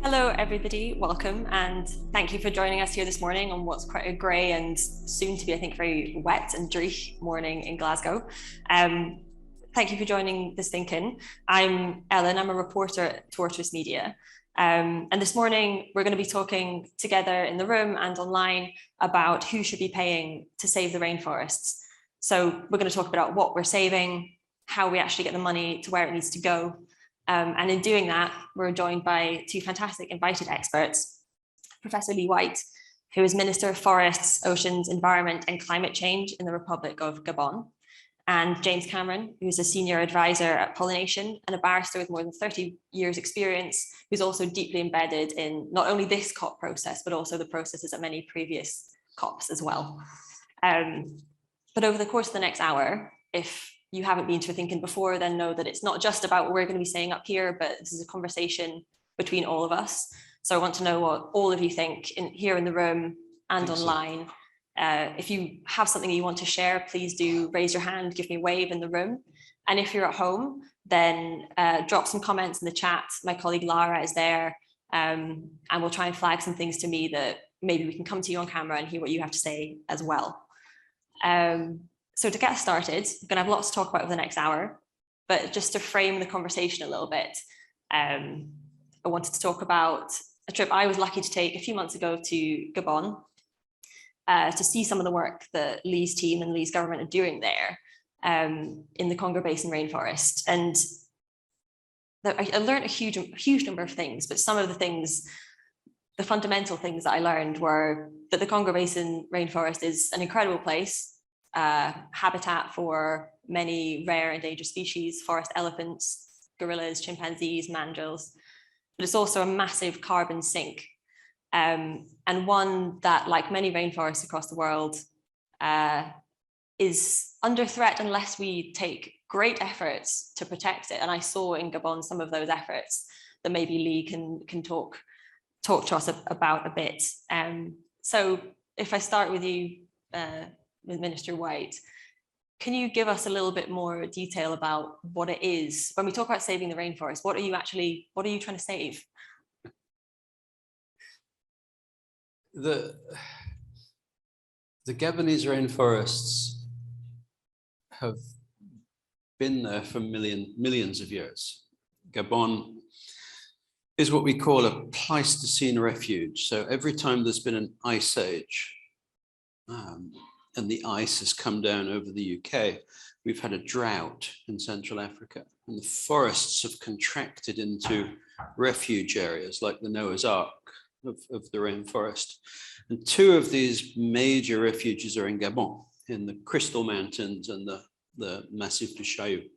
Hello, everybody. Welcome, and thank you for joining us here this morning on what's quite a grey and soon to be, I think, very wet and dreich morning in Glasgow. Thank you for joining this ThinkIn. I'm Ellen. I'm a reporter at Tortoise Media. And this morning, we're going to be talking together in the room and online about who should be paying to save the rainforests. So we're going to talk about what we're saving, how we actually get the money to where it needs to go. And in doing that, we're joined by two fantastic invited experts, Professor Lee White, who is Minister of Forests, Oceans, Environment and Climate Change in the Republic of Gabon, and James Cameron, who's a senior advisor at Pollination and a barrister with more than 30 years experience, who's also deeply embedded in not only this COP process, but also the processes at many previous COPs as well. But over the course of the next hour, if you haven't been to a ThinkIn before, then know that it's not just about what we're going to be saying up here, but this is a conversation between all of us. So I want to know what all of you think here in the room and online. If you have something you want to share, please do raise your hand, give me a wave in the room. And if you're at home, then drop some comments in the chat. My colleague Lara is there, and we'll try and flag some things to me that maybe we can come to you on camera and hear what you have to say as well. So to get started, I'm going to have lots to talk about over the next hour, but just to frame the conversation a little bit, I wanted to talk about a trip I was lucky to take a few months ago to Gabon to see some of the work that Lee's team and Lee's government are doing there in the Congo Basin rainforest. And I learned a huge number of things, but some of the things, the fundamental things that I learned were that the Congo Basin rainforest is an incredible place, habitat for many rare and endangered species, forest elephants, gorillas, chimpanzees, mandrills, but it's also a massive carbon sink, and one that, like many rainforests across the world, is under threat unless we take great efforts to protect it. And I saw in Gabon some of those efforts that maybe Lee can talk to us about a bit. So if I start with you, with Minister White, can you give us a little bit more detail about what it is? When we talk about saving the rainforest, what are you trying to save? The Gabonese rainforests have been there for millions of years. Gabon is what we call a Pleistocene refuge. So every time there's been an ice age, and the ice has come down over the UK, we've had a drought in Central Africa, and the forests have contracted into refuge areas like the Noah's Ark of the rainforest. And two of these major refuges are in Gabon, in the Crystal Mountains and the Massif du Chailloux.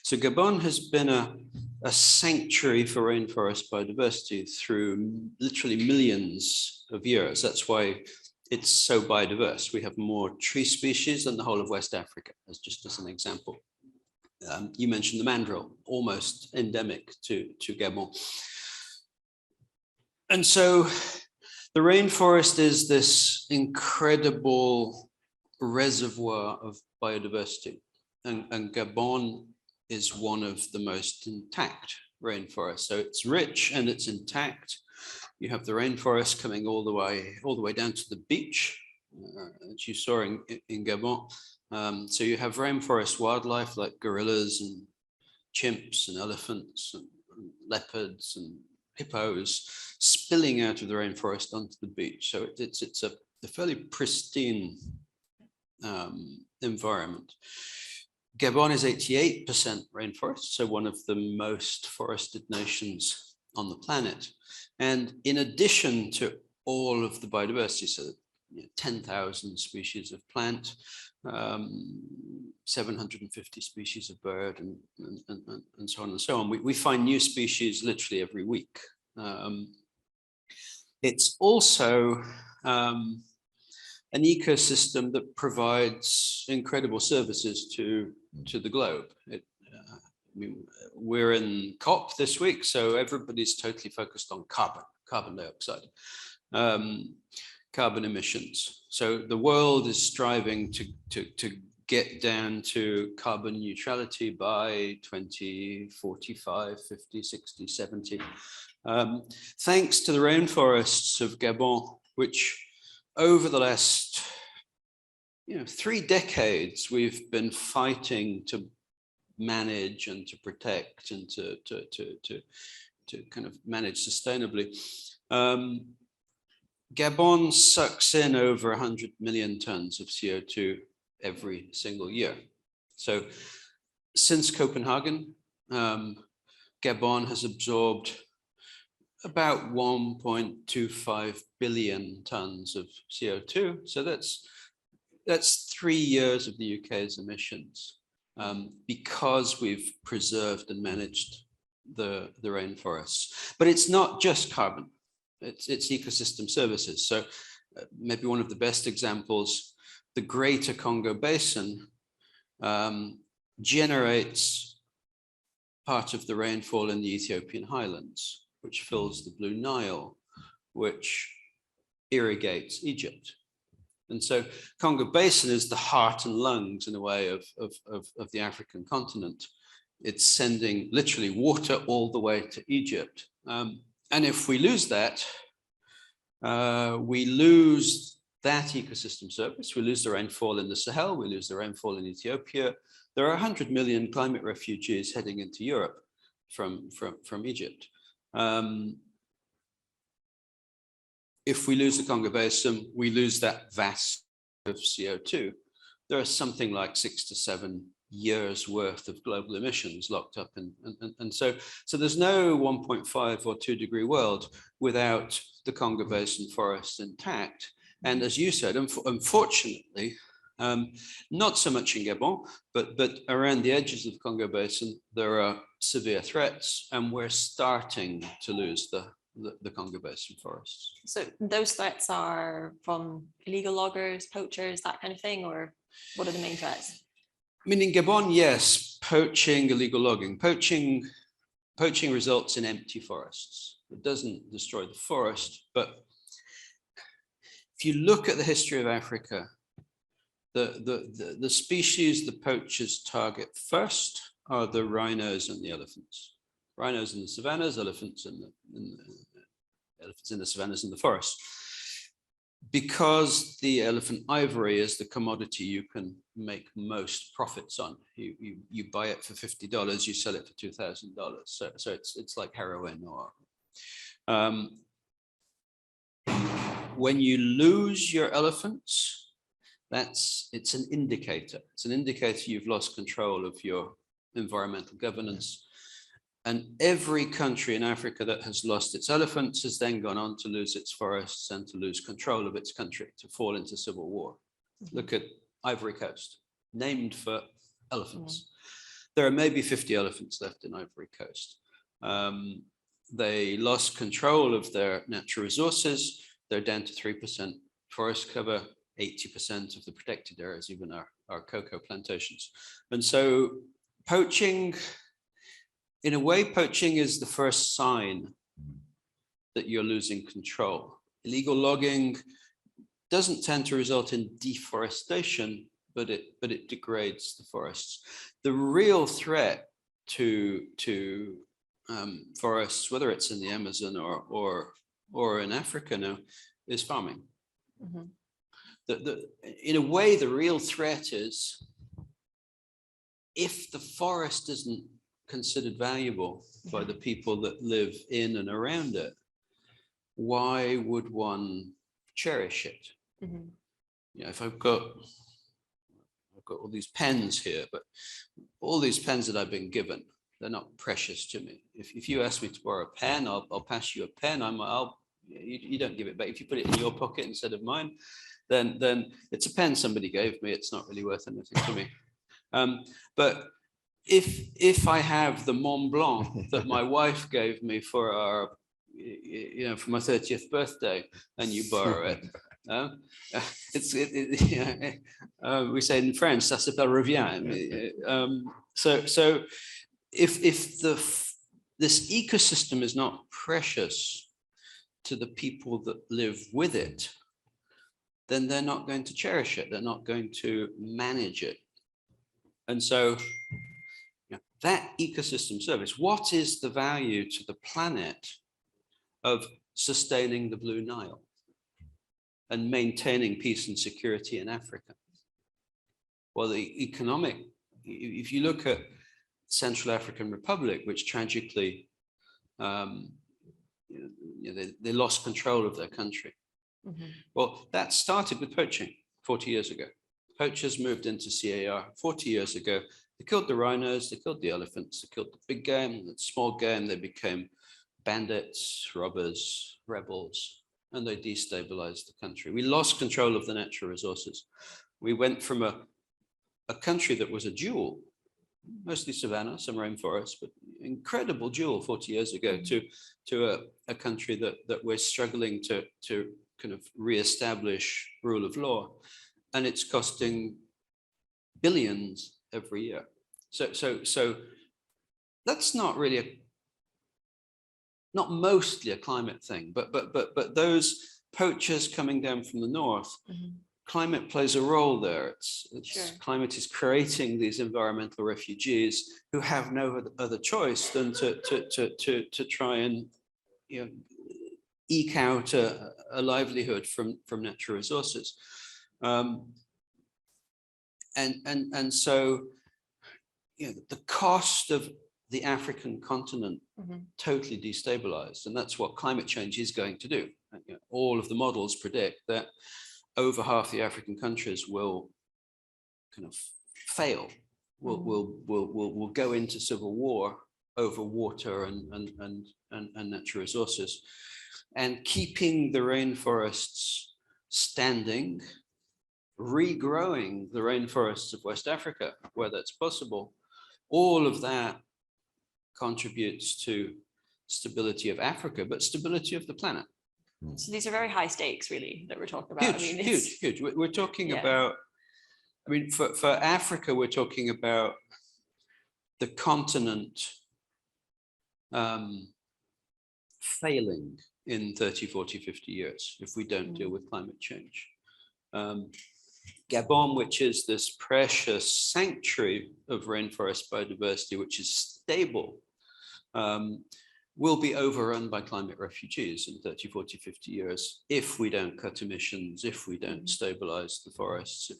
So Gabon has been a sanctuary for rainforest biodiversity through literally millions of years. That's why it's so biodiverse. We have more tree species than the whole of West Africa, just as an example. You mentioned the mandrill, almost endemic to Gabon. And so the rainforest is this incredible reservoir of biodiversity. And Gabon is one of the most intact rainforests. So it's rich and it's intact. You have the rainforest coming all the way down to the beach, as you saw in Gabon. So you have rainforest wildlife like gorillas and chimps and elephants and leopards and hippos spilling out of the rainforest onto the beach. So it's a fairly pristine environment. Gabon is 88% rainforest, so one of the most forested nations on the planet. And in addition to all of the biodiversity, so 10,000 species of plant, 750 species of bird, and so on and so on. We find new species literally every week. It's also an ecosystem that provides incredible services to the globe. We're in COP this week, so everybody's totally focused on carbon dioxide, carbon emissions. So the world is striving to get down to carbon neutrality by 2045, 50, 60, 70. Thanks to the rainforests of Gabon, which over the last 3 decades, we've been fighting to manage and to protect and to kind of manage sustainably. Gabon sucks in over 100 million tons of CO2 every single year. So since Copenhagen, Gabon has absorbed about 1.25 billion tons of CO2. So that's 3 years of the UK's emissions, because we've preserved and managed the rainforests. But it's not just carbon, it's ecosystem services. So maybe one of the best examples, the Greater Congo Basin generates part of the rainfall in the Ethiopian highlands, which fills the Blue Nile, which irrigates Egypt. And so Congo Basin is the heart and lungs, in a way, of the African continent. It's sending literally water all the way to Egypt. And if we lose that, we lose that ecosystem service. We lose the rainfall in the Sahel. We lose the rainfall in Ethiopia. There are 100 million climate refugees heading into Europe from Egypt. If we lose the Congo Basin, we lose that vast of CO2. There are something like 6 to 7 years worth of global emissions locked up in, and so there's no 1.5 or 2 degree world without the Congo Basin forests intact. And as you said, unfortunately, not so much in Gabon, but around the edges of the Congo Basin, there are severe threats, and we're starting to lose the Congo Basin forests. So those threats are from illegal loggers, poachers, that kind of thing, or what are the main threats? I mean, in Gabon, yes, poaching, illegal logging. Poaching results in empty forests. It doesn't destroy the forest, but if you look at the history of Africa, the species the poachers target first are the rhinos and the elephants. Rhinos in the savannas, elephants in the savannas and the forests. Because the elephant ivory is the commodity you can make most profits on. You buy it for $50, you sell it for $2,000. So it's like heroin. Or when you lose your elephants, it's an indicator. It's an indicator you've lost control of your environmental governance. And every country in Africa that has lost its elephants has then gone on to lose its forests and to lose control of its country, to fall into civil war. Look at Ivory Coast, named for elephants. There are maybe 50 elephants left in Ivory Coast. They lost control of their natural resources. They're down to 3% forest cover. 80% of the protected areas even are cocoa plantations. And so poaching, in a way, poaching is the first sign that you're losing control. Illegal logging doesn't tend to result in deforestation, but it degrades the forests. The real threat to forests, whether it's in the Amazon or in Africa now, is farming. Mm-hmm. In a way, the real threat is, if the forest isn't considered valuable by the people that live in and around it, why would one cherish it? Mm-hmm. If I've got all these pens here, but all these pens that I've been given, they're not precious to me. If you ask me to borrow a pen, I'll pass you a pen. You don't give it back. If you put it in your pocket instead of mine, then it's a pen somebody gave me. It's not really worth anything to me. But if I have the Mont Blanc that my wife gave me for for my 30th birthday, and you borrow it, we say in French, ça s'appelle revient. So if this ecosystem is not precious to the people that live with it, then they're not going to cherish it. They're not going to manage it. And so that ecosystem service, what is the value to the planet of sustaining the Blue Nile and maintaining peace and security in Africa? Well, the economic, if you look at Central African Republic, which tragically, they lost control of their country. Mm-hmm. Well, that started with poaching 40 years ago. Poachers moved into CAR 40 years ago. They killed the rhinos, they killed the elephants, they killed the big game, the small game. They became bandits, robbers, rebels, and they destabilized the country. We lost control of the natural resources. We went from a country that was a jewel, mostly savanna, some rainforest, but incredible jewel 40 years ago, to a country that we're struggling to kind of reestablish rule of law, and it's costing billions every year. So that's not really not mostly a climate thing, but those poachers coming down from the north. Mm-hmm. Climate plays a role there. Sure. Climate is creating these environmental refugees who have no other choice than to try and eke out a livelihood from natural resources, and so the cost of the African continent mm-hmm. totally destabilized, and that's what climate change is going to do. All of the models predict that over half the African countries will kind of fail, will go into civil war over water and natural resources. And keeping the rainforests standing, regrowing the rainforests of West Africa, where that's possible, all of that contributes to stability of Africa, but stability of the planet. So these are very high stakes, really, that we're talking about. Huge. We're talking about, for Africa, we're talking about the continent failing in 30, 40, 50 years if we don't deal with climate change. Gabon, which is this precious sanctuary of rainforest biodiversity, which is stable, will be overrun by climate refugees in 30, 40, 50 years if we don't cut emissions, if we don't stabilize the forests,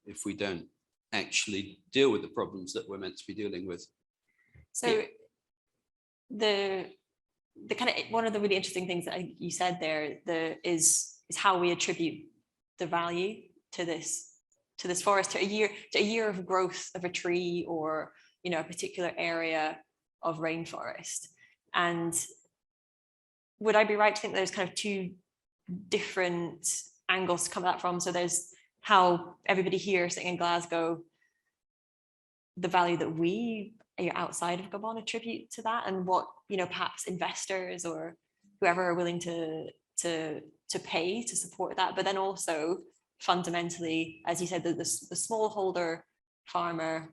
if we don't actually deal with the problems that we're meant to be dealing with. So the kind of one of the really interesting things that you said there is how we attribute the value to this forest, to a year of growth of a tree, or a particular area of rainforest. And would I be right to think there's kind of two different angles to come at that from? So there's how everybody here sitting in Glasgow, the value that we outside of Gabon attribute to that, and what perhaps investors or whoever are willing to pay to support that. But then also fundamentally, as you said, the smallholder farmer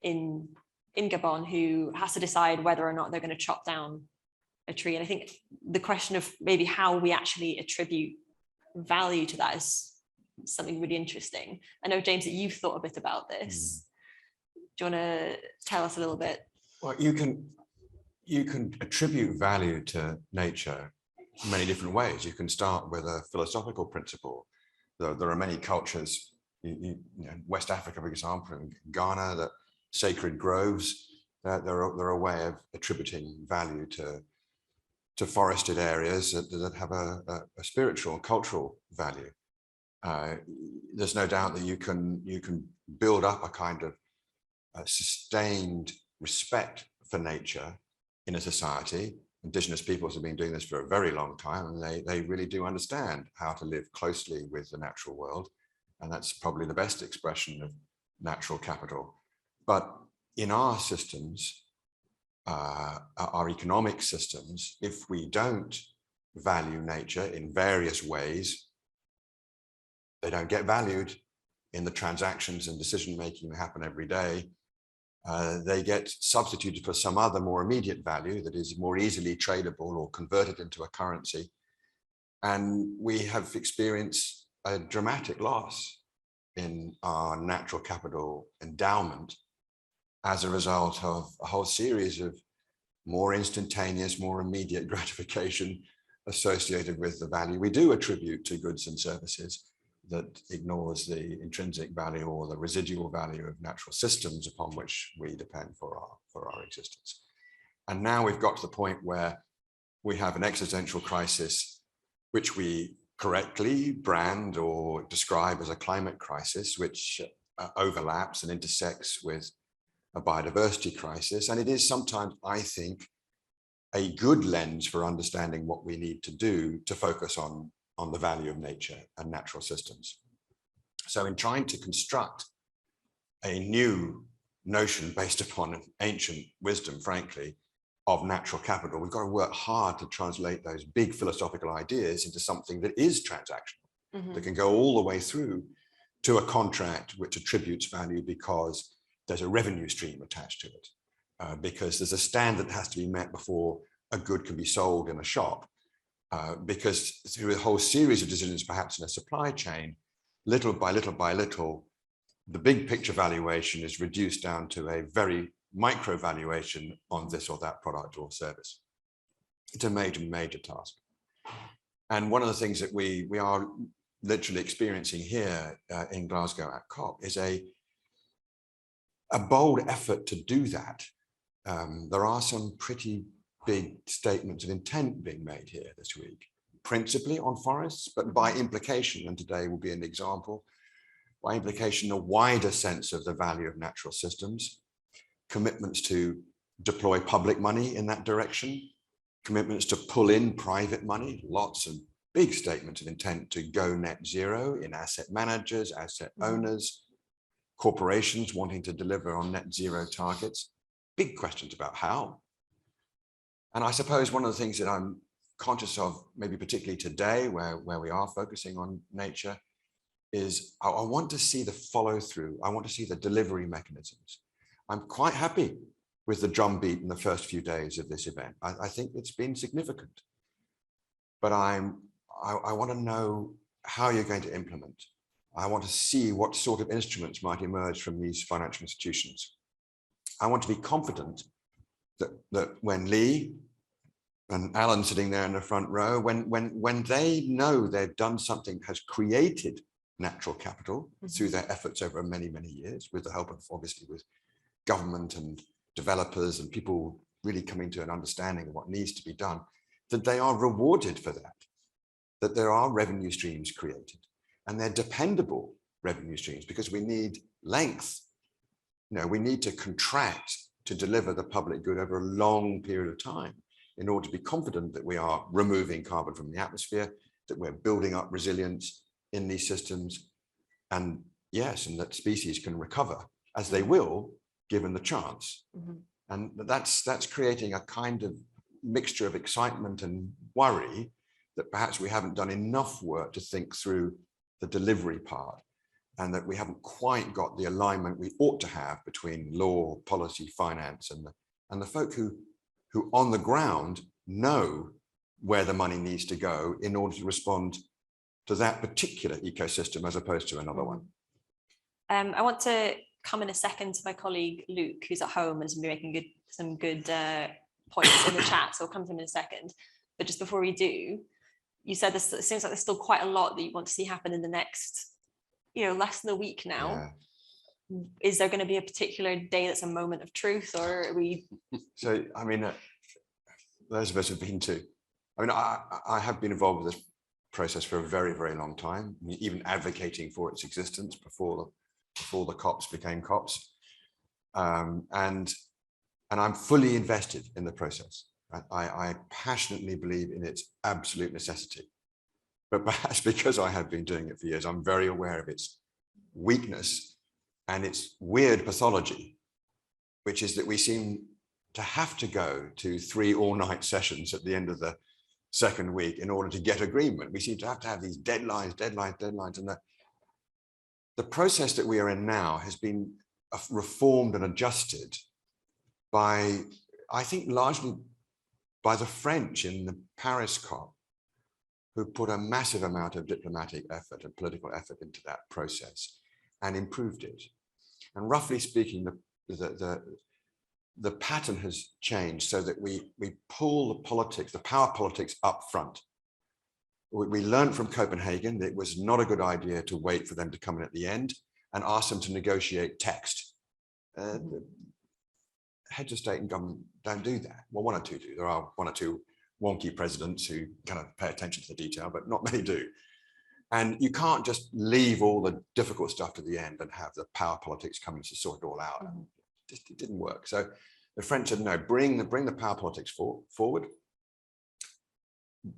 in Gabon who has to decide whether or not they're going to chop down a tree. And I think the question of maybe how we actually attribute value to that is something really interesting. I know, James, that you've thought a bit about this. Do you want to tell us a little bit? Well, you can attribute value to nature in many different ways. You can start with a philosophical principle. There are many cultures, West Africa, for example, in Ghana, that sacred groves, they're a way of attributing value to forested areas that have a spiritual, cultural value. There's no doubt that you can build up a kind of sustained respect for nature in a society. Indigenous peoples have been doing this for a very long time, and they really do understand how to live closely with the natural world. And that's probably the best expression of natural capital. But in our systems, our economic systems, if we don't value nature in various ways, they don't get valued in the transactions and decision-making that happen every day. They get substituted for some other more immediate value that is more easily tradable or converted into a currency. And we have experienced a dramatic loss in our natural capital endowment as a result of a whole series of more instantaneous, more immediate gratification associated with the value we do attribute to goods and services that ignores the intrinsic value or the residual value of natural systems upon which we depend for our existence. And now we've got to the point where we have an existential crisis, which we correctly brand or describe as a climate crisis, which overlaps and intersects with a biodiversity crisis. And it is sometimes, I think, a good lens for understanding what we need to do to focus on the value of nature and natural systems. So in trying to construct a new notion based upon ancient wisdom, frankly, of natural capital, we've got to work hard to translate those big philosophical ideas into something that is transactional, that can go all the way through to a contract which attributes value because there's a revenue stream attached to it, because there's a standard that has to be met before a good can be sold in a shop, because through a whole series of decisions, perhaps in a supply chain, little by little by little, the big picture valuation is reduced down to a very micro valuation on this or that product or service. It's a major, major task. And one of the things that we are literally experiencing here in Glasgow at COP is a bold effort to do that. There are some pretty big statements of intent being made here this week, principally on forests, but by implication, and today will be an example, by implication, a wider sense of the value of natural systems, commitments to deploy public money in that direction, commitments to pull in private money, lots of big statements of intent to go net zero in asset managers, asset owners, corporations wanting to deliver on net zero targets, big questions about how. And I suppose one of the things that I'm conscious of, maybe particularly today, where we are focusing on nature, is I want to see the follow through. I want to see the delivery mechanisms. I'm quite happy with the drumbeat in the first few days of this event. I think it's been significant, but I want to know how you're going to implement. I want to see what sort of instruments might emerge from these financial institutions. I want to be confident that when Lee and Alan sitting there in the front row, when they know they've done something, has created natural capital through their efforts over many, many years, with the help of, obviously, with government and developers and people really coming to an understanding of what needs to be done, that they are rewarded for that there are revenue streams created, and they're dependable revenue streams, because we need length. You know, we need to contract to deliver the public good over a long period of time in order to be confident that we are removing carbon from the atmosphere, that we're building up resilience in these systems, and yes, and that species can recover, as they will, given the chance. And that's creating a kind of mixture of excitement and worry that perhaps we haven't done enough work to think through the delivery part, and that we haven't quite got the alignment we ought to have between law, policy, finance, and the folk who on the ground know where the money needs to go in order to respond to that particular ecosystem as opposed to another one. I want to come in a second to my colleague Luke, who's at home and has been making some good points in the chat, so I'll come to him in a second. But just before we do, you said this, it seems like there's still quite a lot that you want to see happen in the next, less than a week now. Yeah. Is there going to be a particular day that's a moment of truth, or are we? So, I mean, those of us who've been to, I have been involved with this process for a very, very long time, even advocating for its existence before the COPs became COPs. And I'm fully invested in the process. I passionately believe in its absolute necessity. But perhaps because I have been doing it for years, I'm very aware of its weakness and its weird pathology, which is that we seem to have to go to 3 all-night sessions at the end of the second week in order to get agreement. We seem to have these deadlines, and the process that we are in now has been reformed and adjusted by, I think, largely by the French in the Paris COP, who put a massive amount of diplomatic effort and political effort into that process, and improved it. And roughly speaking, the pattern has changed so that we pull the politics, the power politics up front. We learned from Copenhagen that it was not a good idea to wait for them to come in at the end and ask them to negotiate text. Heads of state and government don't do that. Well, one or two do. There are one or two wonky presidents who kind of pay attention to the detail, but not many do. And you can't just leave all the difficult stuff to the end and have the power politics coming to sort it all out. It didn't work. So the French said, no, bring the power politics forward.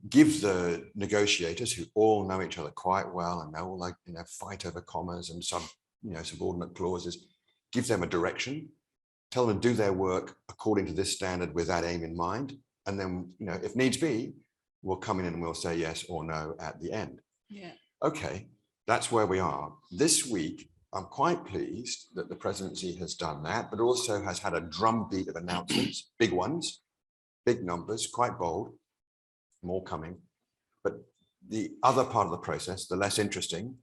Give the negotiators who all know each other quite well and they all like, fight over commas and some, subordinate clauses, give them a direction, tell them to do their work according to this standard with that aim in mind. And then, if needs be, we'll come in and we'll say yes or no at the end. Yeah. Okay, that's where we are. This week, I'm quite pleased that the presidency has done that, but also has had a drumbeat of announcements, big ones, big numbers, quite bold, more coming. But the other part of the process, the less interesting,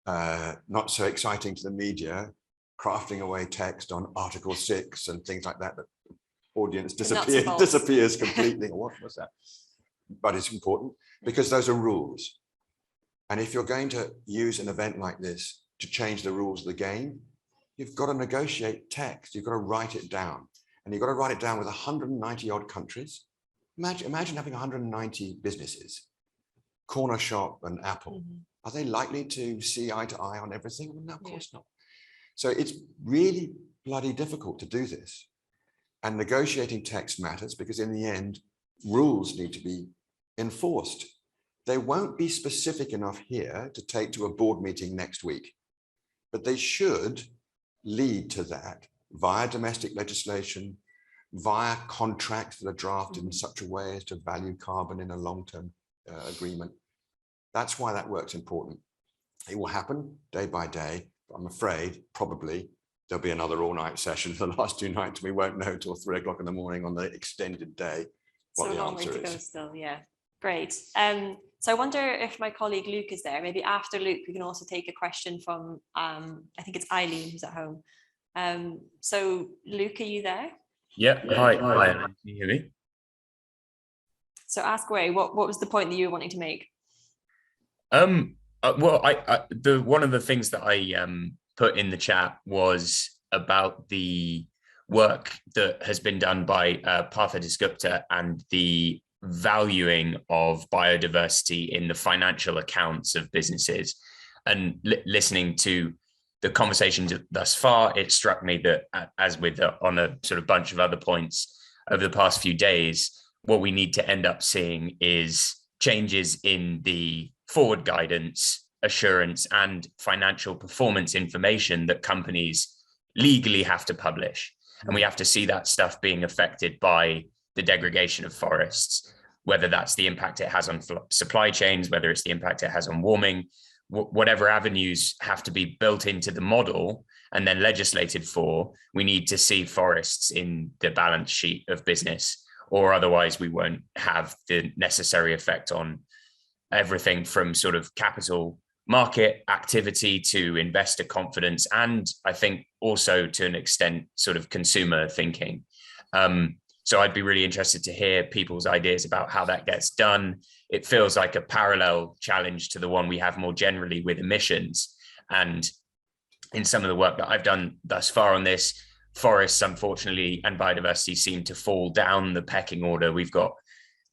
not so exciting to the media, crafting away text on Article 6 and things like that, the audience disappears completely. What was that? But it's important because those are rules. And if you're going to use an event like this to change the rules of the game, you've got to negotiate text. You've got to write it down. And you've got to write it down with 190 odd countries. Imagine having 190 businesses, Corner Shop and Apple. Are they likely to see eye to eye on everything? Well, no, of course not. So it's really bloody difficult to do this. And negotiating text matters because in the end, rules need to be enforced. They won't be specific enough here to take to a board meeting next week, but they should lead to that via domestic legislation, via contracts that are drafted in such a way as to value carbon in a long-term agreement. That's why that work's important. It will happen day by day, but I'm afraid probably there'll be another all-night session for the last 2 nights. We won't know till 3 o'clock in the morning on the extended day what the answer is. So long way to go still, yeah. Great. So I wonder if my colleague Luke is there. Maybe after Luke, we can also take a question from, I think it's Eileen who's at home. So Luke, are you there? Yeah. Hi. Can you hear me? So ask away. What was the point that you were wanting to make? Well, one of the things that I put in the chat was about the work that has been done by Partha Dasgupta and the valuing of biodiversity in the financial accounts of businesses. And listening to the conversations thus far, it struck me that, as with on a sort of bunch of other points over the past few days, what we need to end up seeing is changes in the forward guidance, assurance, and financial performance information that companies legally have to publish. And we have to see that stuff being affected by the degradation of forests, whether that's the impact it has on supply chains, whether it's the impact it has on warming, whatever avenues have to be built into the model and then legislated for. We need to see forests in the balance sheet of business, or otherwise we won't have the necessary effect on everything from sort of capital market activity to investor confidence, and I think also to an extent sort of consumer thinking. So I'd be really interested to hear people's ideas about how that gets done. It feels like a parallel challenge to the one we have more generally with emissions. And in some of the work that I've done thus far on this, forests, unfortunately, and biodiversity seem to fall down the pecking order. We've got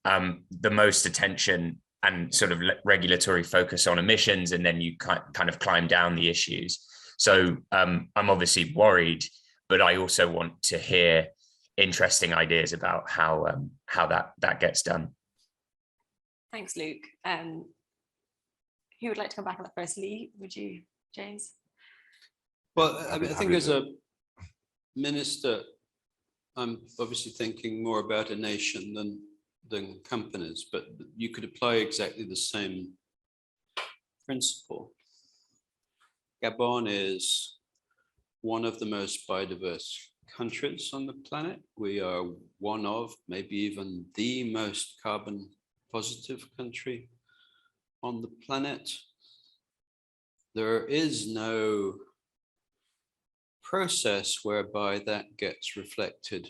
the most attention and sort of regulatory focus on emissions, and then you kind of climb down the issues. So I'm obviously worried, but I also want to hear interesting ideas about how that gets done. Thanks, Luke. Who would like to come back on that first? Lee, would you, James? Well, I think as a minister, I'm obviously thinking more about a nation than companies, but you could apply exactly the same principle. Gabon is one of the most biodiverse countries on the planet. We are one of, maybe even the most carbon positive country on the planet. there is no process whereby that gets reflected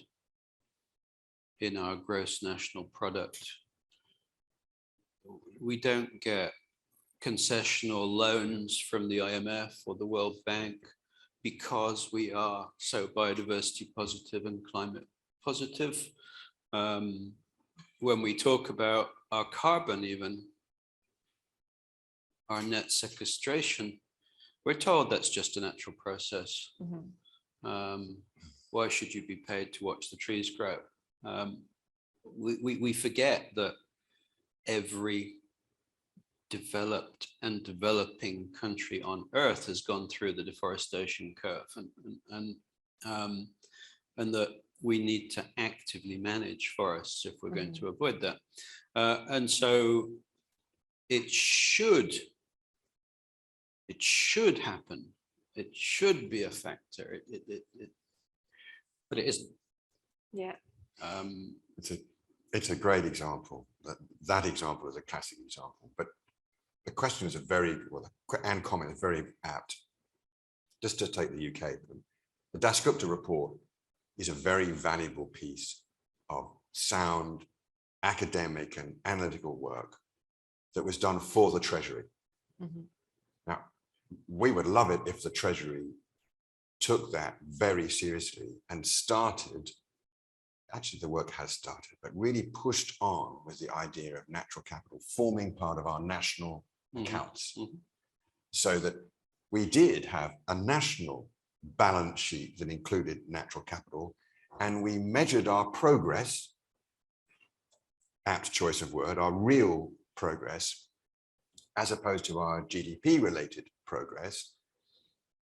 in our gross national product. We don't get concessional loans from the IMF or the World Bank because we are so biodiversity positive and climate positive. When we talk about our carbon, even our net sequestration, we're told that's just a natural process. Why should you be paid to watch the trees grow? We forget that every developed and developing country on earth has gone through the deforestation curve, and that we need to actively manage forests if we're going to avoid that. And so it should happen. It should be a factor. But it isn't. Yeah. It's a great example. That example is a classic example. But the question is and comment is very apt. Just to take the UK, the Dasgupta report is a very valuable piece of sound academic and analytical work that was done for the Treasury. Now, we would love it if the Treasury took that very seriously and started, actually the work has started, but really pushed on with the idea of natural capital forming part of our national accounts, so that we did have a national balance sheet that included natural capital, and we measured our progress, apt choice of word, our real progress, as opposed to our GDP related progress,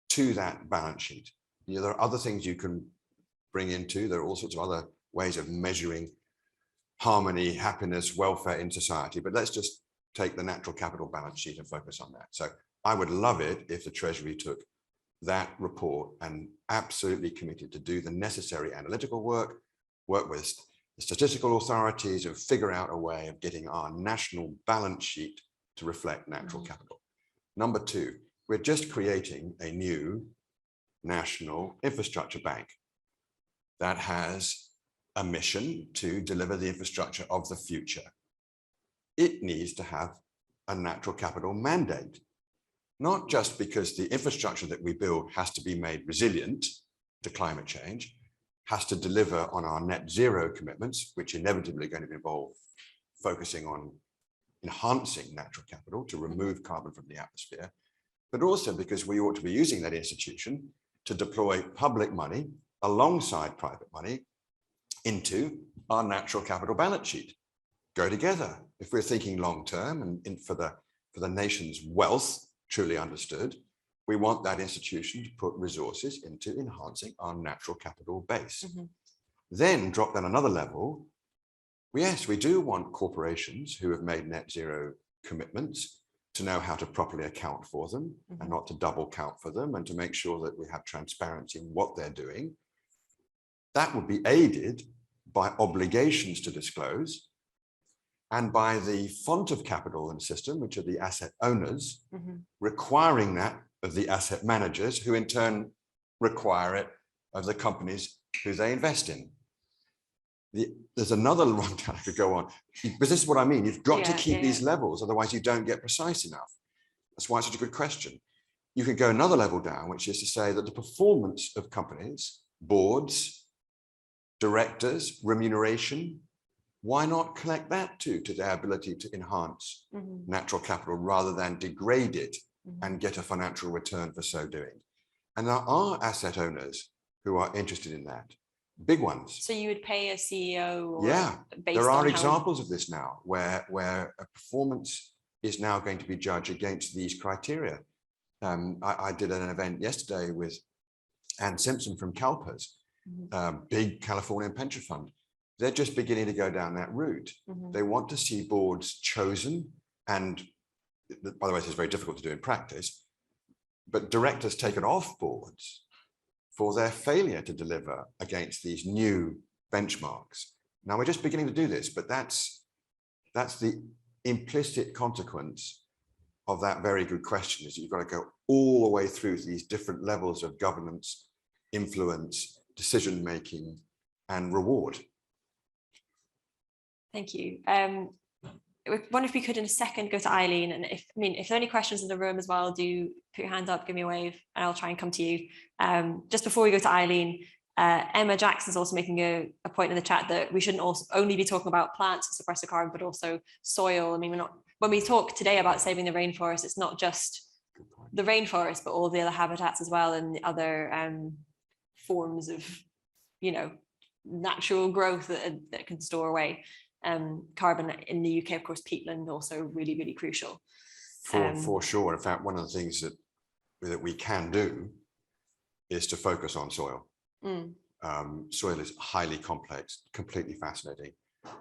to that balance sheet. You know, there are other things you can bring into, there are all sorts of other ways of measuring harmony, happiness, welfare in society, but let's just take the natural capital balance sheet and focus on that. So I would love it if the Treasury took that report and absolutely committed to do the necessary analytical work with the statistical authorities, and figure out a way of getting our national balance sheet to reflect natural capital. Number two, we're just creating a new national infrastructure bank that has a mission to deliver the infrastructure of the future. It needs to have a natural capital mandate, not just because the infrastructure that we build has to be made resilient to climate change, has to deliver on our net zero commitments, which inevitably are going to involve focusing on enhancing natural capital to remove carbon from the atmosphere, but also because we ought to be using that institution to deploy public money alongside private money into our natural capital balance sheet. Go together. If we're thinking long term and for the nation's wealth truly understood, we want that institution to put resources into enhancing our natural capital base. Then drop down another level. Yes, we do want corporations who have made net zero commitments to know how to properly account for them and not to double count for them, and to make sure that we have transparency in what they're doing. That would be aided by obligations to disclose, and by the font of capital in the system, which are the asset owners, requiring that of the asset managers, who in turn require it of the companies who they invest in. There's another one that I could go on, but this is what I mean. You've got to keep these levels, otherwise you don't get precise enough. That's why it's such a good question. You could go another level down, which is to say that the performance of companies, boards, directors, remuneration, why not connect that to their ability to enhance natural capital rather than degrade it and get a financial return for so doing? And there are asset owners who are interested in that, big ones. So you would pay a CEO? Or based there are on examples of this now where a performance is now going to be judged against these criteria. I did an event yesterday with Anne Simpson from CalPERS, big Californian pension fund. They're just beginning to go down that route. They want to see boards chosen, and by the way, this is very difficult to do in practice, but directors taken off boards for their failure to deliver against these new benchmarks. Now we're just beginning to do this, but that's the implicit consequence of that very good question is you've got to go all the way through to these different levels of governance, influence, decision-making, and reward. Thank you. I wonder if we could in a second go to Eileen, and if there are any questions in the room as well, do put your hand up, give me a wave, and I'll try and come to you. Just before we go to Eileen, Emma Jackson's also making a point in the chat that we shouldn't also only be talking about plants to suppress the carbon, but also soil. I mean, when we talk today about saving the rainforest, it's not just the rainforest, but all the other habitats as well, and the other forms of, natural growth that can store away carbon. In the UK, of course, peatland also really, really crucial. For sure. In fact, one of the things that we can do is to focus on soil. Soil is highly complex, completely fascinating.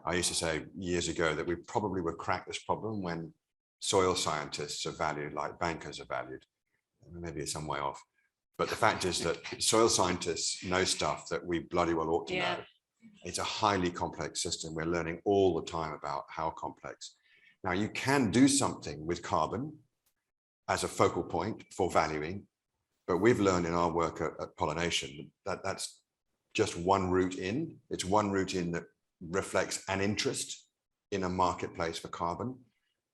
I used to say years ago that we probably would crack this problem when soil scientists are valued like bankers are valued. Maybe it's some way off. But the fact is that soil scientists know stuff that we bloody well ought to know. It's a highly complex system. We're learning all the time about how complex. Now, you can do something with carbon as a focal point for valuing, but we've learned in our work at Pollination that that's just one route in. It's one route in that reflects an interest in a marketplace for carbon,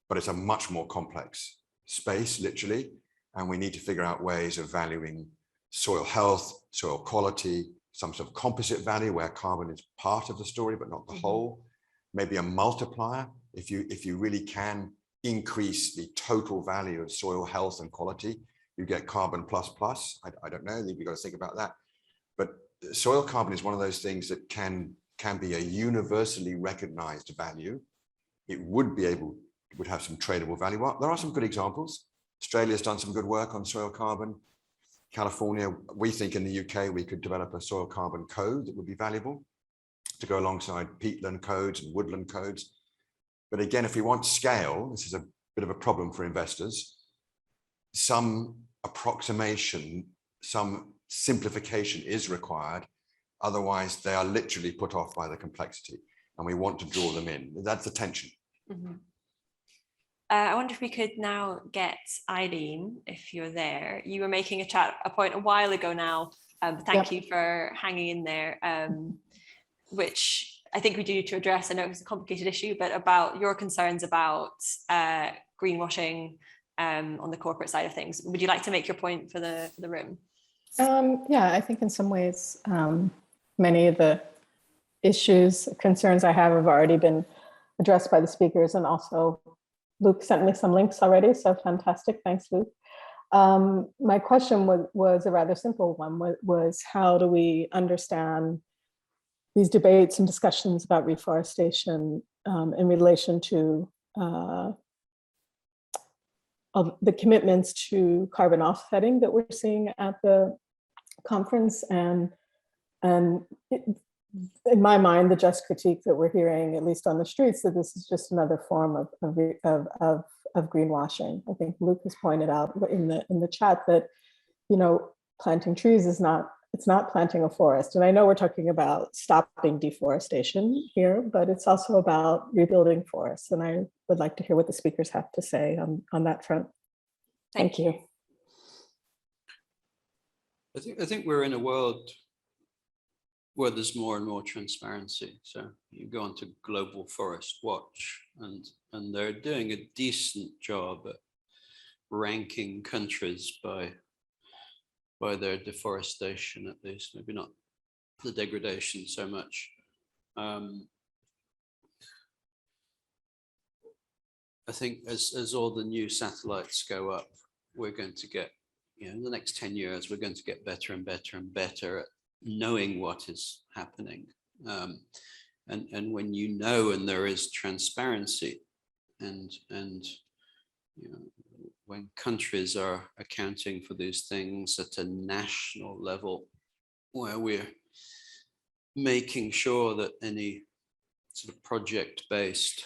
but it's a much more complex space, literally. And we need to figure out ways of valuing soil health, soil quality, some sort of composite value where carbon is part of the story, but not the whole. Maybe a multiplier. If you really can increase the total value of soil health and quality, you get carbon plus plus. I don't know, we've got to think about that. But soil carbon is one of those things that can be a universally recognized value. It would have some tradable value. Well, there are some good examples. Australia's done some good work on soil carbon. California, we think in the UK, we could develop a soil carbon code that would be valuable to go alongside peatland codes and woodland codes. But again, if we want scale, this is a bit of a problem for investors. Some approximation, some simplification is required. Otherwise, they are literally put off by the complexity, and we want to draw them in. That's the tension. I wonder if we could now get Eileen, if you're there. You were making a point a while ago now. Thank you for hanging in there, which I think we do need to address. I know it's a complicated issue, but about your concerns about greenwashing on the corporate side of things. Would you like to make your point for the room? Yeah, I think in some ways, many of the concerns I have already been addressed by the speakers, and also Luke sent me some links already, so fantastic. Thanks, Luke. My question was a rather simple one, was how do we understand these debates and discussions about reforestation in relation to the commitments to carbon offsetting that we're seeing at the conference, and in my mind, the just critique that we're hearing, at least on the streets, that this is just another form of greenwashing. I think Luke has pointed out in the chat that, planting trees it's not planting a forest. And I know we're talking about stopping deforestation here, but it's also about rebuilding forests. And I would like to hear what the speakers have to say on that front. Thank you. I think we're in a world where there's more and more transparency. So you go onto Global Forest Watch, and they're doing a decent job at ranking countries by their deforestation, at least, maybe not the degradation so much. I think as all the new satellites go up, we're going to get, in the next 10 years, we're going to get better and better and better at knowing what is happening. And when and there is transparency, and when countries are accounting for these things at a national level, where we're making sure that any sort of project-based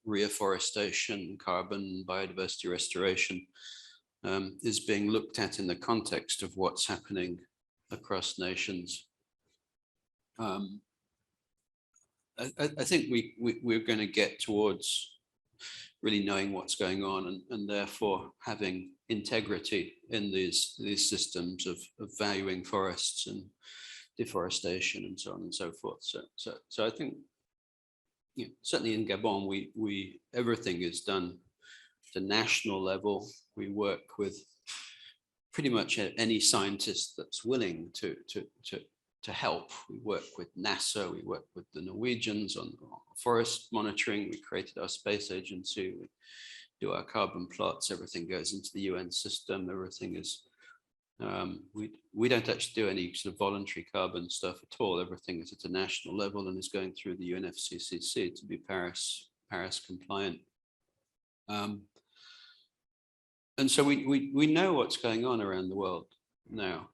reforestation, carbon, biodiversity restoration is being looked at in the context of what's happening across nations. I think we're going to get towards really knowing what's going on, and therefore having integrity in these systems of valuing forests and deforestation and so on and so forth. So I think, you know, certainly in Gabon, we everything is done at a national level. We work with pretty much any scientist that's willing to help. We work with NASA, we work with the Norwegians on forest monitoring. We created our space agency, we do our carbon plots, everything goes into the UN system, everything is, we don't actually do any sort of voluntary carbon stuff at all. Everything is at a national level and is going through the UNFCCC to be Paris compliant. And so we know what's going on around the world now.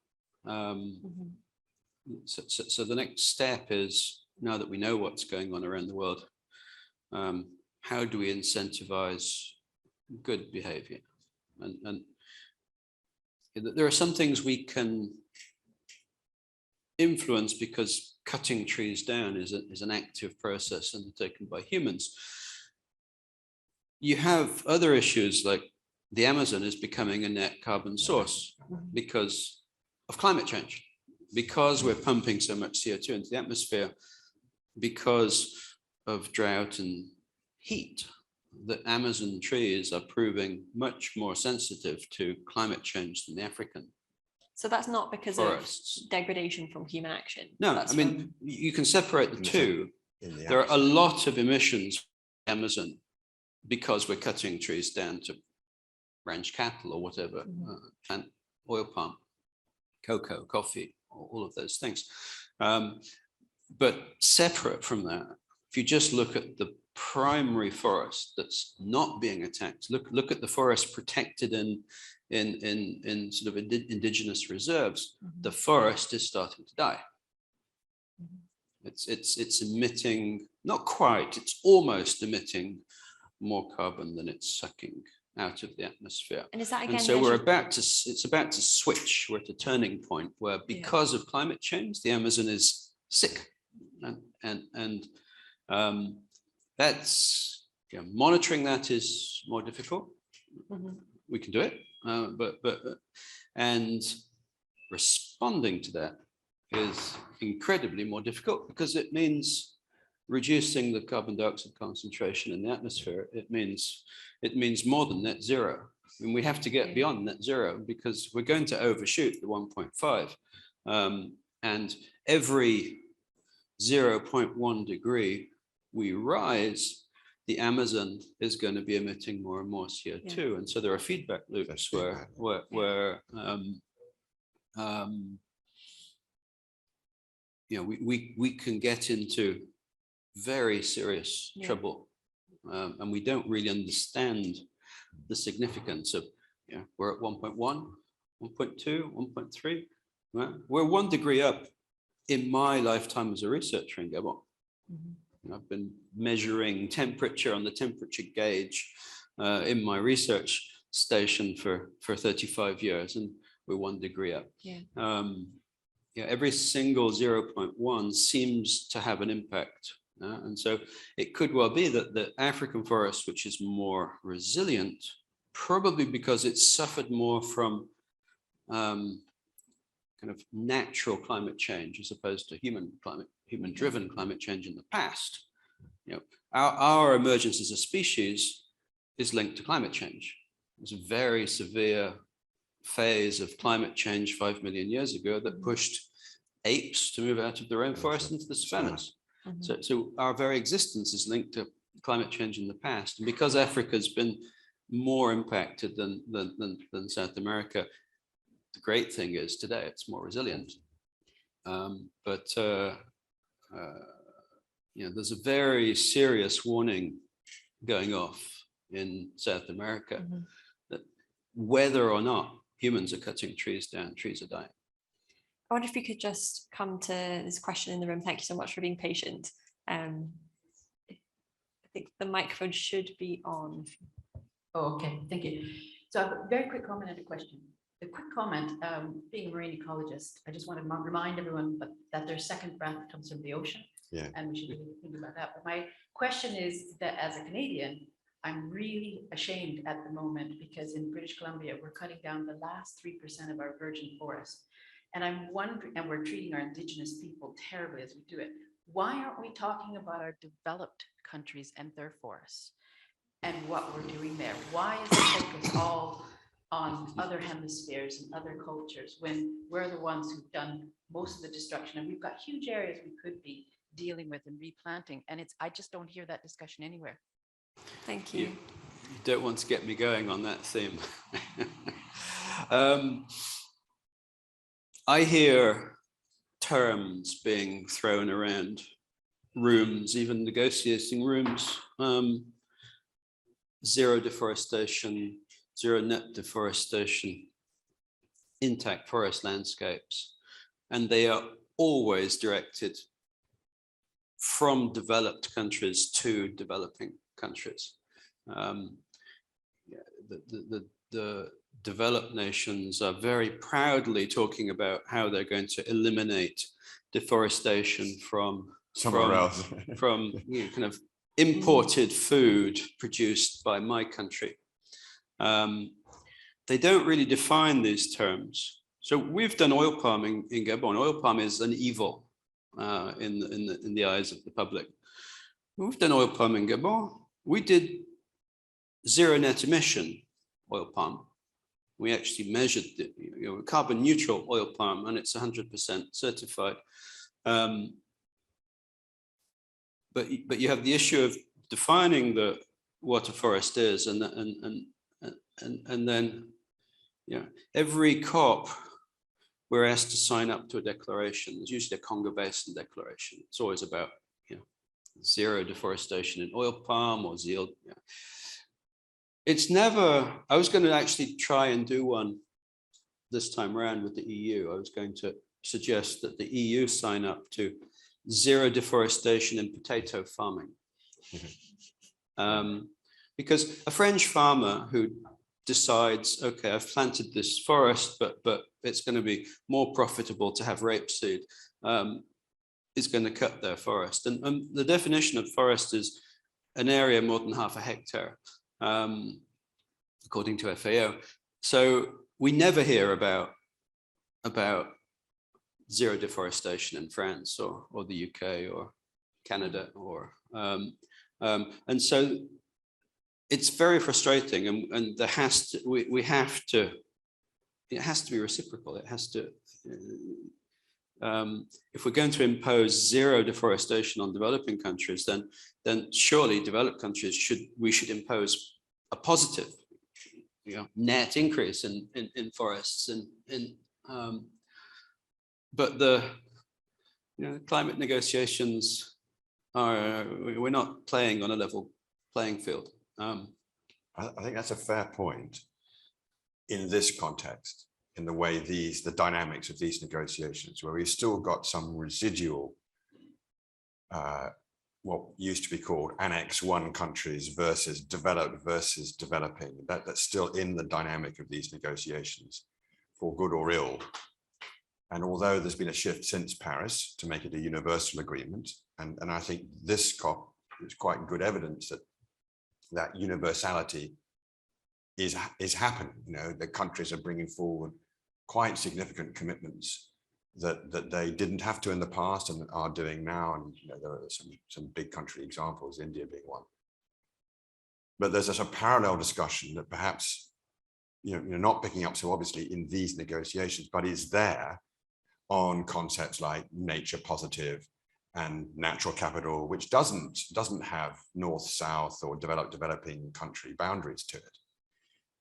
So the next step is, now that we know what's going on around the world, how do we incentivize good behavior? And there are some things we can influence because cutting trees down is an active process undertaken by humans. You have other issues like the Amazon is becoming a net carbon source because of climate change, because we're pumping so much CO2 into the atmosphere, because of drought and heat. The Amazon trees are proving much more sensitive to climate change than the African. So that's not because forests. Of degradation from human action? No, that's I mean, you can separate the two. There are a lot of emissions in the Amazon because we're cutting trees down to ranch cattle or whatever, plant oil palm, cocoa, coffee, all of those things. But separate from that, if you just look at the primary forest that's not being attacked, look at the forest protected in sort of indigenous reserves, the forest is starting to die. It's emitting, not quite, it's almost emitting more carbon than it's sucking out of the atmosphere. And is that again? And so it's about to switch. We're at a turning point where, because of climate change, the Amazon is sick, and that's, you know, monitoring that is more difficult. We can do it, but responding to that is incredibly more difficult, because it means reducing the carbon dioxide concentration in the atmosphere. It means more than net zero. I mean, we have to get beyond net zero because we're going to overshoot the 1.5. And every 0.1 degree we rise, the Amazon is going to be emitting more and more CO2. And so there are feedback loops where you know, we can get into very serious trouble, and we don't really understand the significance of, you know, we're at 1.1, 1.2, 1.3, right? We're 1 degree up in my lifetime as a researcher in Gabon. I've been measuring temperature on the temperature gauge in my research station for 35 years, and we're 1 degree up. Every single 0.1 seems to have an impact. And so it could well be that the African forest, which is more resilient, probably because it's suffered more from kind of natural climate change as opposed to human-driven climate change in the past. You know, our emergence as a species is linked to climate change. There's a very severe phase of climate change 5 million years ago that pushed apes to move out of the rainforest into the savannas. So our very existence is linked to climate change in the past. And because Africa's been more impacted than South America, the great thing is today it's more resilient. But you know, there's a very serious warning going off in South America that whether or not humans are cutting trees down, trees are dying. I wonder if we could just come to this question in the room. Thank you so much for being patient. I think the microphone should be on. Oh, okay, thank you. So I have a very quick comment and a question. The quick comment, being a marine ecologist, I just want to remind everyone that their second breath comes from the ocean. And we should really think about that. But my question is that as a Canadian, I'm really ashamed at the moment because in British Columbia, we're cutting down the last 3% of our virgin forest. And I'm wondering, and we're treating our Indigenous people terribly as we do it. Why aren't we talking about our developed countries and their forests and what we're doing there? Why is the focus all on other hemispheres and other cultures when we're the ones who've done most of the destruction? And we've got huge areas we could be dealing with and replanting. And I just don't hear that discussion anywhere. Thank you. You don't want to get me going on that theme. I hear terms being thrown around rooms, even negotiating rooms, zero deforestation, zero net deforestation, intact forest landscapes, and they are always directed from developed countries to developing countries. The developed nations are very proudly talking about how they're going to eliminate deforestation from somewhere else, from kind of imported food produced by my country. They don't really define these terms. So we've done oil palm in Gabon. Oil palm is an evil in the eyes of the public. We've done oil palm in Gabon. We did zero net emission oil palm. We actually measured the carbon neutral oil palm, and it's 100% certified. But you have the issue of defining what a forest is, and then every COP we're asked to sign up to a declaration. There's usually a Congo Basin declaration. It's always about zero deforestation in oil palm or zeal. It's never. I was going to actually try and do one this time around with the EU. I was going to suggest that the EU sign up to zero deforestation in potato farming. Because a French farmer who decides, okay, I've planted this forest, but it's going to be more profitable to have rapeseed, is going to cut their forest. And the definition of forest is an area more than half a hectare, according to FAO. So we never hear about zero deforestation in France or the UK or Canada or and so it's very frustrating, and there has to we have to, it has to be reciprocal. It has to if we're going to impose zero deforestation on developing countries, then surely developed countries should impose a positive net increase in forests but the climate negotiations we're not playing on a level playing field. I think that's a fair point in this context, in the way the dynamics of these negotiations, where we've still got some residual, what used to be called Annex 1 countries versus developed versus developing. That's still in the dynamic of these negotiations, for good or ill. And although there's been a shift since Paris to make it a universal agreement, and I think this COP is quite good evidence that universality is happening. The countries are bringing forward quite significant commitments that they didn't have to in the past and are doing now. And there are some big country examples, India being one. But there's a parallel discussion that perhaps you're not picking up so obviously in these negotiations, but is there on concepts like nature positive and natural capital, which doesn't have north-south or developing country boundaries to it.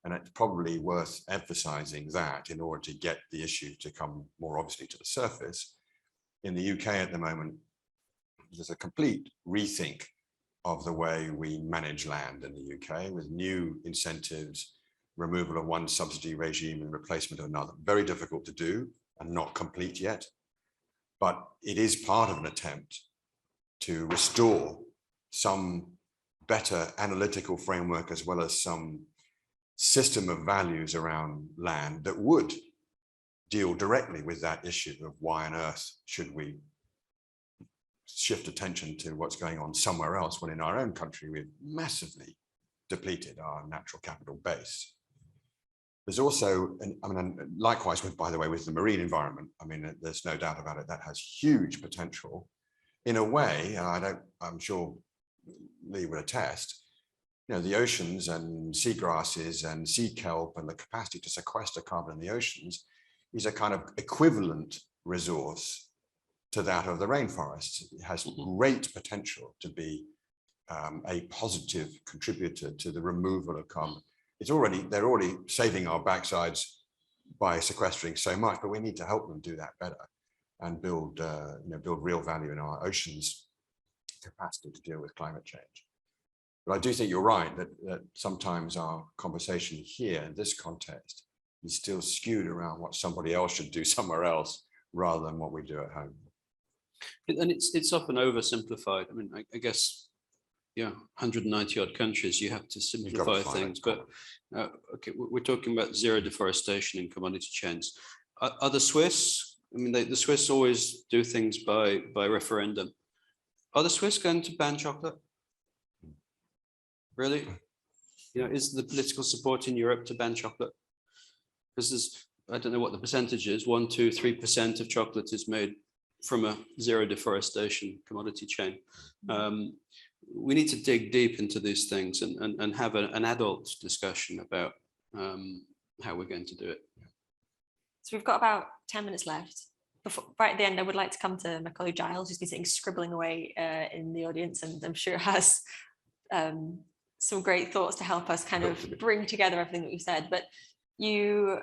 And it's probably worth emphasizing that in order to get the issue to come more obviously to the surface. In the UK at the moment, there's a complete rethink of the way we manage land in the UK, with new incentives, removal of one subsidy regime and replacement of another. Very difficult to do and not complete yet, but it is part of an attempt to restore some better analytical framework, as well as some system of values around land that would deal directly with that issue of why on earth should we shift attention to what's going on somewhere else when in our own country we've massively depleted our natural capital base. There's also, likewise with, by the way, with the marine environment, I mean, there's no doubt about it, that has huge potential in a way, and I'm sure Lee would attest, you know, the oceans and seagrasses and sea kelp and the capacity to sequester carbon in the oceans is a kind of equivalent resource to that of the rainforest. It has great potential to be a positive contributor to the removal of carbon. They're already saving our backsides by sequestering so much, but we need to help them do that better and build real value in our oceans' capacity to deal with climate change. But I do think you're right that sometimes our conversation here in this context is still skewed around what somebody else should do somewhere else rather than what we do at home. And it's often oversimplified. I mean, I guess, yeah, 190 odd countries, you have to simplify things. But okay, we're talking about zero deforestation in commodity chains. Are the Swiss? I mean, the Swiss always do things by referendum. Are the Swiss going to ban chocolate? Really? You know, is the political support in Europe to ban chocolate? Because there's, I don't know what the percentage is, 1%, 2%, 3% of chocolate is made from a zero deforestation commodity chain. We need to dig deep into these things and have an adult discussion about how we're going to do it. So we've got about 10 minutes left. Right at the end, I would like to come to my colleague Giles, who's been sitting scribbling away in the audience, and I'm sure has some great thoughts to help us kind of bring together everything that we've said. But you,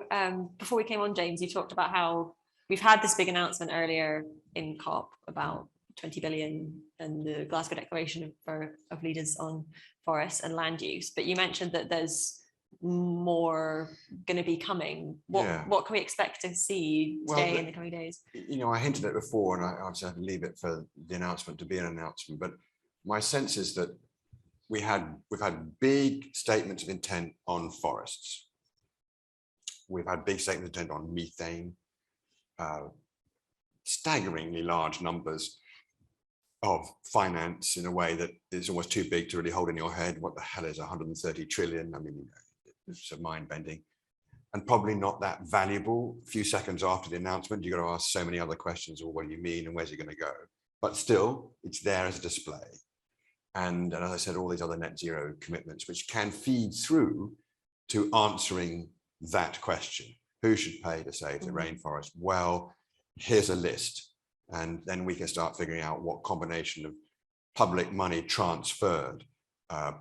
before we came on, James, you talked about how we've had this big announcement earlier in COP about 20 billion and the Glasgow Declaration of leaders on forests and land use. But you mentioned that there's more going to be coming. What can we expect to see today in the coming days? You know, I hinted at it before, and I obviously have to leave it for the announcement to be an announcement. But my sense is that we've had big statements of intent on forests. We've had big statements of intent on methane, staggeringly large numbers of finance in a way that is almost too big to really hold in your head. What the hell is 130 trillion? I mean, it's mind-bending and probably not that valuable. A few seconds after the announcement, you've got to ask so many other questions. Well, what do you mean and where's it going to go? But still, it's there as a display. And as I said, all these other net zero commitments, which can feed through to answering that question. Who should pay to save the rainforest? Well, here's a list. And then we can start figuring out what combination of public money transferred,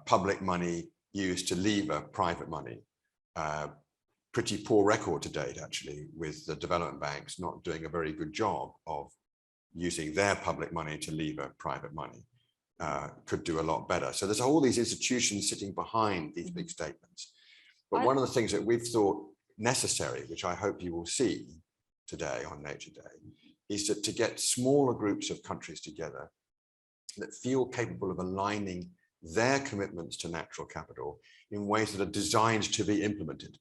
public money used to lever private money. Pretty poor record to date, actually, with the development banks not doing a very good job of using their public money to lever private money. Could do a lot better. So there's all these institutions sitting behind these big statements. But one of the things that we've thought necessary, which I hope you will see today on Nature Day, is to get smaller groups of countries together that feel capable of aligning their commitments to natural capital in ways that are designed to be implemented.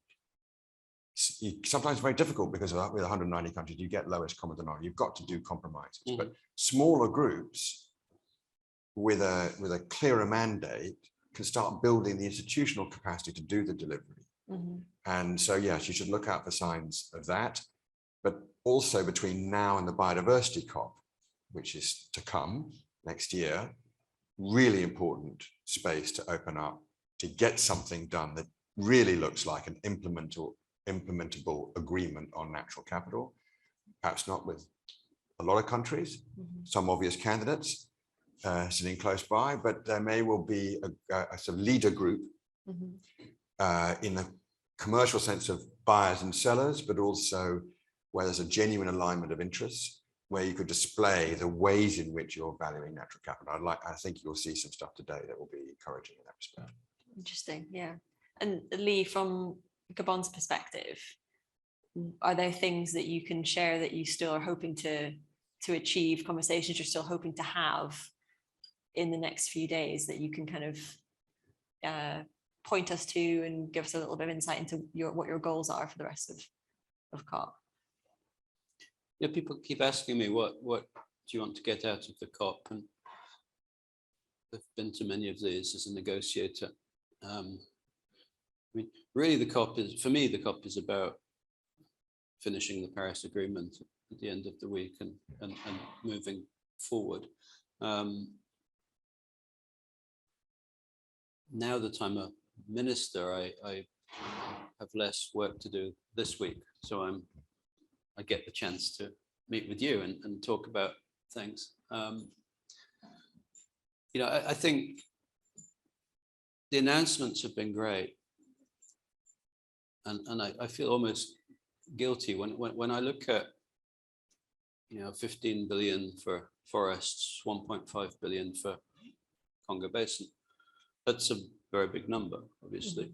Sometimes very difficult because with 190 countries, you get lowest common denominator. You've got to do compromises, but smaller groups with a clearer mandate can start building the institutional capacity to do the delivery. And so, yes, you should look out for signs of that. But also between now and the biodiversity COP, which is to come next year, really important space to open up to get something done that really looks like an implementable agreement on natural capital. Perhaps not with a lot of countries, some obvious candidates sitting close by, but there may well be a sort of leader group in the commercial sense of buyers and sellers, but also where there's a genuine alignment of interests, where you could display the ways in which you're valuing natural capital. I think you'll see some stuff today that will be encouraging in that respect. Interesting, yeah. And Lee, from Gabon's perspective, are there things that you can share that you still are hoping to achieve, conversations you're still hoping to have in the next few days that you can kind of point us to and give us a little bit of insight into what your goals are for the rest of COP? Yeah, people keep asking me what do you want to get out of the COP, and I've been to many of these as a negotiator. I mean, really, the COP is, for me, the COP is about finishing the Paris Agreement at the end of the week and moving forward. Now that I'm a minister, I have less work to do this week, so I get the chance to meet with you and talk about things. You know, I think the announcements have been great, and I feel almost guilty when I look at, you know, 15 billion for forests, 1.5 billion for Congo Basin. That's a very big number, obviously. Mm-hmm.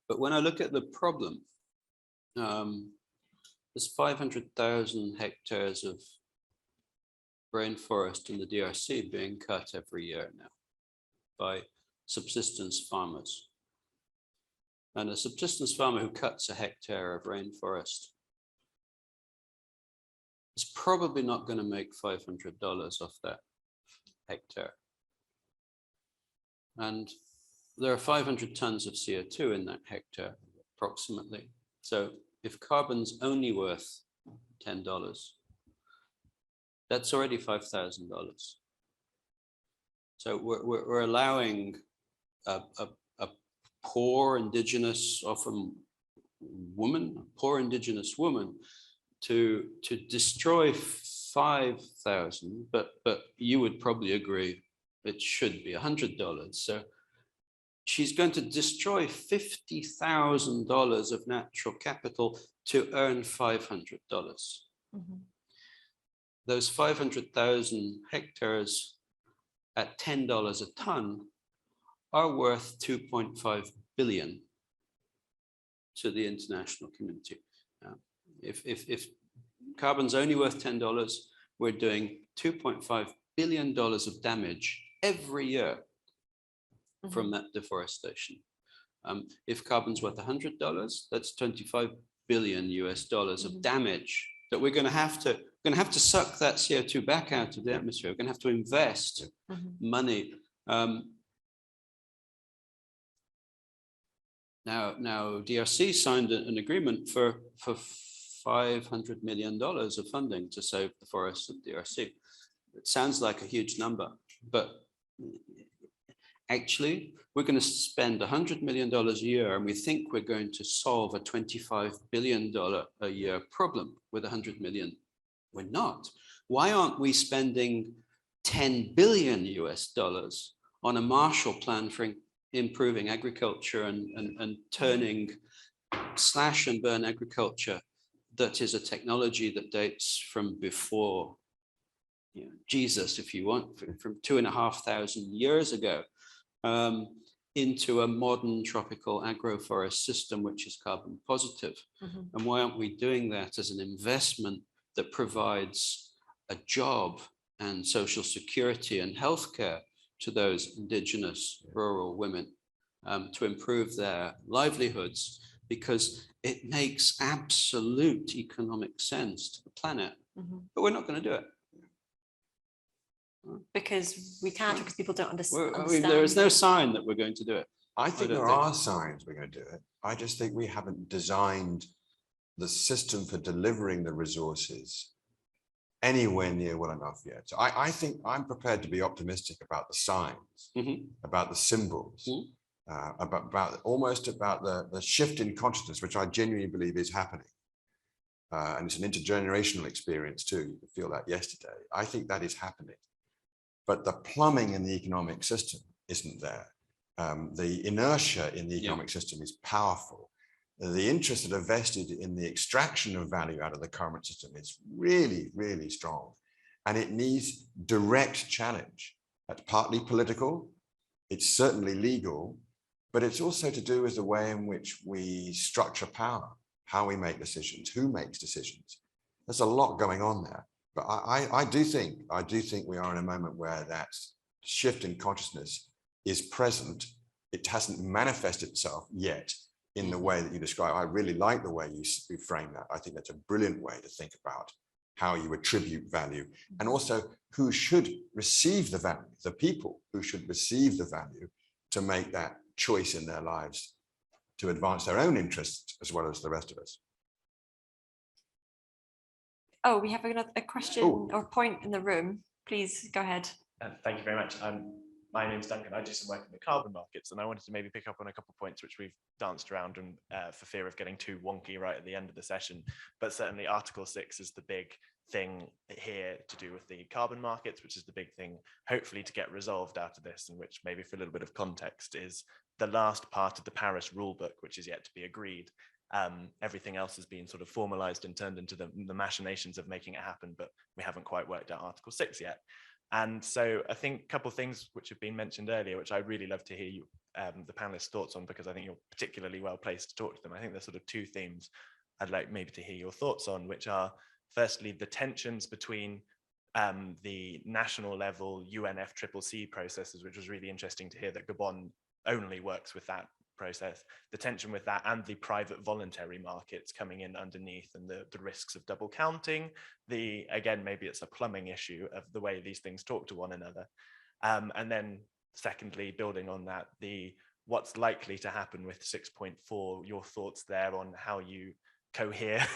But when I look at the problem, there's 500,000 hectares of rainforest in the DRC being cut every year now by subsistence farmers. And a subsistence farmer who cuts a hectare of rainforest is probably not going to make $500 off that hectare. And there are 500 tons of CO2 in that hectare, approximately. So if carbon's only worth $10, that's already $5,000. So we're allowing a poor indigenous, often woman, poor indigenous woman, to destroy 5,000, but you would probably agree it should be $100. So she's going to destroy $50,000 of natural capital to earn $500. Mm-hmm. Those 500,000 hectares at $10 a ton are worth 2.5 billion to the international community. If carbon's only worth $10, we're doing $2.5 billion of damage every year. Mm-hmm. From that deforestation. If carbon's worth $100, that's $25 billion mm-hmm. of damage that we're going to have to suck that CO2 back out of the atmosphere. We're going to have to invest mm-hmm. money. Now DRC signed an agreement for $500 million of funding to save the forests of DRC. It sounds like a huge number, but actually, we're going to spend $100 million a year, and we think we're going to solve a $25 billion a year problem with $100 million. We're not. Why aren't we spending $10 billion on a Marshall Plan for improving agriculture and turning slash and burn agriculture that is a technology that dates from before, you know, Jesus, if you want, from 2,500 years ago. Into a modern tropical agroforest system, which is carbon positive. Mm-hmm. And why aren't we doing that as an investment that provides a job and social security and healthcare to those indigenous rural women to improve their livelihoods, because it makes absolute economic sense to the planet, mm-hmm. but we're not going to do it. Because we can't, because people don't understand. I mean, there is no sign that we're going to do it. I think there are signs we're going to do it. I just think we haven't designed the system for delivering the resources anywhere near well enough yet. So I think I'm prepared to be optimistic about the signs, mm-hmm. about the symbols, mm-hmm. about the shift in consciousness, which I genuinely believe is happening. And it's an intergenerational experience too. You could feel that yesterday. I think that is happening. But the plumbing in the economic system isn't there. The inertia in the economic system is powerful. The interests that are vested in the extraction of value out of the current system is really, really strong. And it needs direct challenge. That's partly political, it's certainly legal, but it's also to do with the way in which we structure power, how we make decisions, who makes decisions. There's a lot going on there. But I do think we are in a moment where that shift in consciousness is present. It hasn't manifested itself yet in the way that you describe. I really like the way you frame that. I think that's a brilliant way to think about how you attribute value, and also who should receive the value, the people who should receive the value to make that choice in their lives to advance their own interests as well as the rest of us. Oh, we have a question or point in the room. Please go ahead. Thank you very much. My name's Duncan. I do some work in the carbon markets, and I wanted to maybe pick up on a couple of points which we've danced around and for fear of getting too wonky right at the end of the session. But certainly Article 6 is the big thing here to do with the carbon markets, which is the big thing hopefully to get resolved out of this, and which maybe for a little bit of context is the last part of the Paris rulebook, which is yet to be agreed. Everything else has been sort of formalized and turned into the machinations of making it happen, but we haven't quite worked out Article 6 yet. And so I think a couple of things which have been mentioned earlier, which I'd really love to hear you, the panelists' thoughts on, because I think you're particularly well placed to talk to them. I think there's sort of two themes I'd like maybe to hear your thoughts on, which are firstly, the tensions between the national level UNFCCC processes, which was really interesting to hear that Gabon only works with that process, the tension with that and the private voluntary markets coming in underneath, and the risks of double counting, again, maybe it's a plumbing issue of the way these things talk to one another. And then secondly, building on that, what's likely to happen with 6.4, your thoughts there on how you cohere.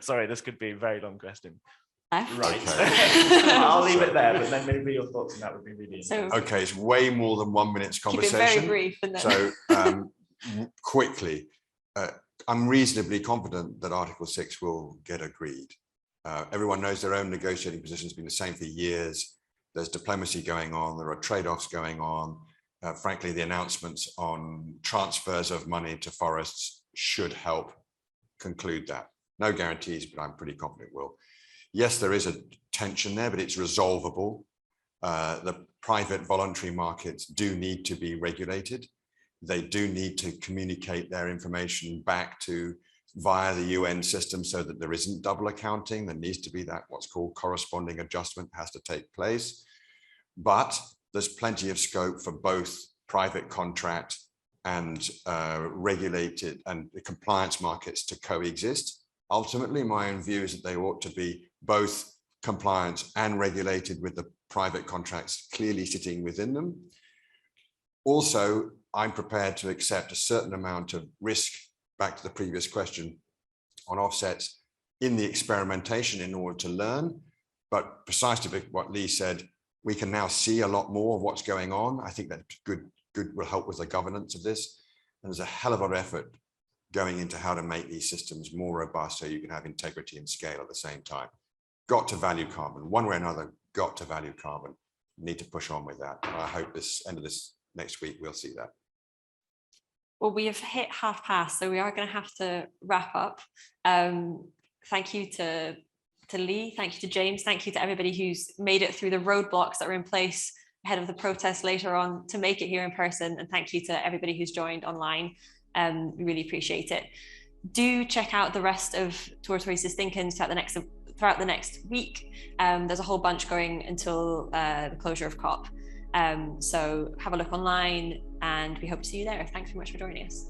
Sorry, this could be a very long question. Right. Okay. I'll leave it there, but then maybe your thoughts on that would be really interesting. Okay, it's way more than 1 minute's conversation. Keep it very brief. And then... So quickly, I'm reasonably confident that Article 6 will get agreed. Everyone knows their own negotiating position has been the same for years. There's diplomacy going on. There are trade-offs going on. Frankly, the announcements on transfers of money to forests should help conclude that. No guarantees, but I'm pretty confident it will. Yes, there is a tension there, but it's resolvable. The private voluntary markets do need to be regulated. They do need to communicate their information back to via the UN system so that there isn't double accounting. There needs to be that what's called corresponding adjustment has to take place. But there's plenty of scope for both private contract and regulated and the compliance markets to coexist. Ultimately, my own view is that they ought to be both compliant and regulated, with the private contracts clearly sitting within them. Also, I'm prepared to accept a certain amount of risk, back to the previous question, on offsets in the experimentation in order to learn. But precisely what Lee said, we can now see a lot more of what's going on. I think that good will help with the governance of this. And there's a hell of an effort going into how to make these systems more robust so you can have integrity and scale at the same time. Got to value carbon, one way or another, got to value carbon. Need to push on with that. And I hope this end of this next week, we'll see that. Well, we have hit past, so we are going to have to wrap up. Thank you to Lee, thank you to James, thank you to everybody who's made it through the roadblocks that are in place ahead of the protest later on to make it here in person, and thank you to everybody who's joined online. We really appreciate it. Do check out the rest of Tortoise's ThinkIns throughout the next week. There's a whole bunch going until the closure of COP. So have a look online, and we hope to see you there. Thanks very much for joining us.